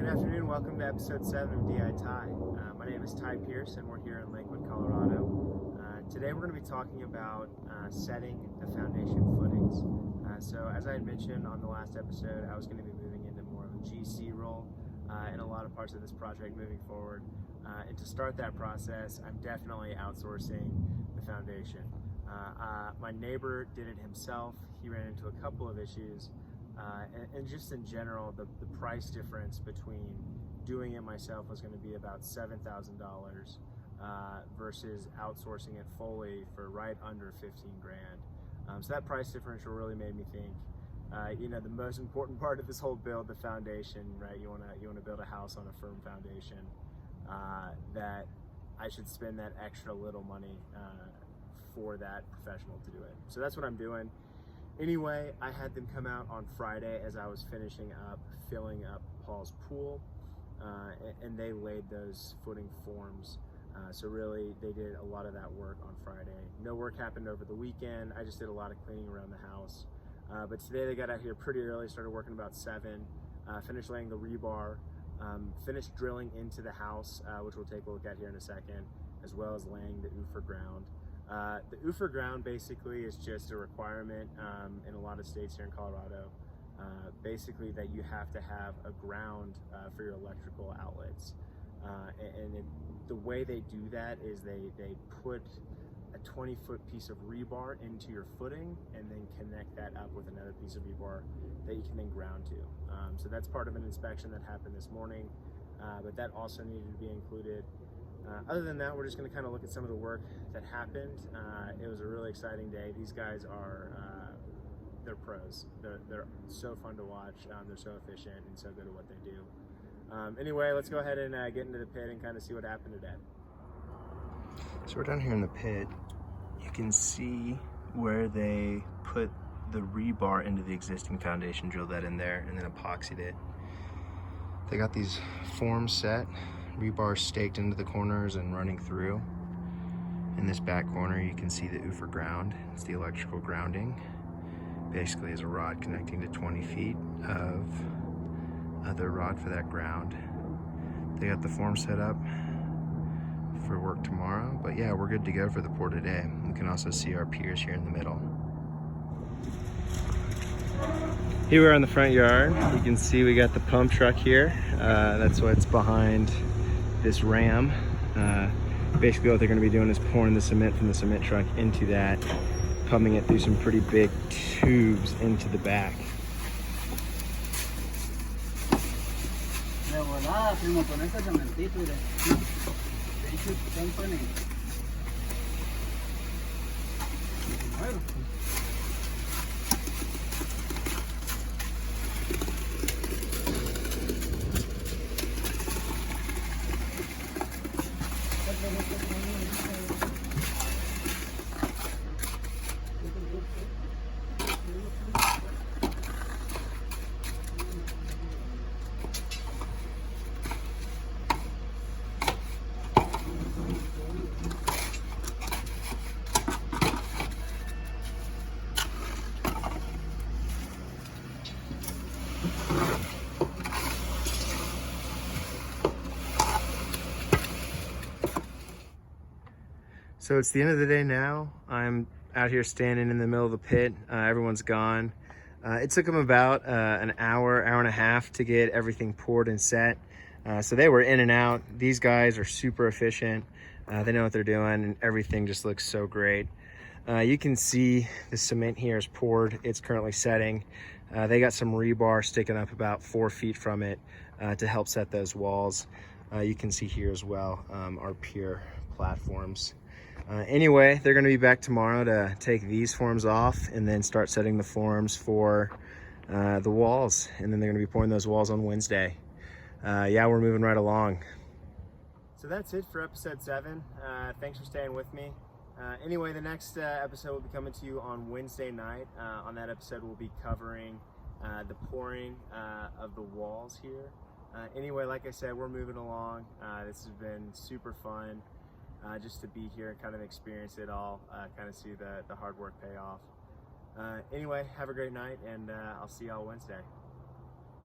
Good afternoon, welcome to episode 7 of DI.TY. My name is Ty Pierce and we're here in Lakewood, Colorado. Today we're going to be talking about setting the foundation footings. So as I had mentioned on the last episode, I was going to be moving into more of a GC role in a lot of parts of this project moving forward. And to start that process, I'm definitely outsourcing the foundation. My neighbor did it himself. He ran into a couple of issues. And just in general, the price difference between doing it myself was going to be about $7,000 versus outsourcing it fully for right under 15 grand. So that price differential really made me think, the most important part of this whole build, the foundation, right? You want to build a house on a firm foundation. That I should spend that extra little money for that professional to do it. So that's what I'm doing. Anyway, I had them come out on Friday as I was finishing up filling up Paul's pool, and they laid those footing forms. So really, they did a lot of that work on Friday. No work happened over the weekend. I just did a lot of cleaning around the house. But today they got out here pretty early, started working about 7, finished laying the rebar, finished drilling into the house, which we'll take a look at here in a second, as well as laying the UFR ground. The UFR ground basically is just a requirement in a lot of states here in Colorado, basically that you have to have a ground for your electrical outlets. The way they do that is they put a 20-foot piece of rebar into your footing and then connect that up with another piece of rebar that you can then ground to. So that's part of an inspection that happened this morning, but that also needed to be included. Other than that, we're just going to kind of look at some of the work that happened. It was a really exciting day. These guys are, they're pros. They're so fun to watch. They're so efficient and so good at what they do. Anyway, let's go ahead and get into the pit and kind of see what happened today. So we're down here in the pit. You can see where they put the rebar into the existing foundation, drilled that in there, and then epoxied it. They got these forms set. Rebar staked into the corners and running through. In this back corner you can see the UFR ground. It's the electrical grounding. Basically is a rod connecting to 20 feet of other rod for that ground. They got the form set up for work tomorrow, but yeah, we're good to go for the pour today. You can also see our piers here in the middle. Here we are in the front yard. You can see we got the pump truck here. That's what's behind this ram. Basically what they're going to be doing is pouring the cement from the cement truck into that, pumping it through some pretty big tubes into the back. So it's the end of the day now. I'm out here standing in the middle of the pit. Everyone's gone. It took them about an hour and a half to get everything poured and set. So they were in and out. These guys are super efficient. They know what they're doing and everything just looks so great. You can see the cement here is poured. It's currently setting. They got some rebar sticking up about 4 feet from it to help set those walls. You can see here as well our pier platforms. Anyway, they're going to be back tomorrow to take these forms off and then start setting the forms for the walls, and then they're going to be pouring those walls on Wednesday. Yeah, we're moving right along. So that's it for episode 7. Thanks for staying with me. Anyway, the next episode will be coming to you on Wednesday night. On that episode, we'll be covering the pouring of the walls here. Anyway, like I said, we're moving along. This has been super fun. Just to be here and kind of experience it all, kind of see the hard work pay off. Anyway, have a great night, and I'll see y'all Wednesday.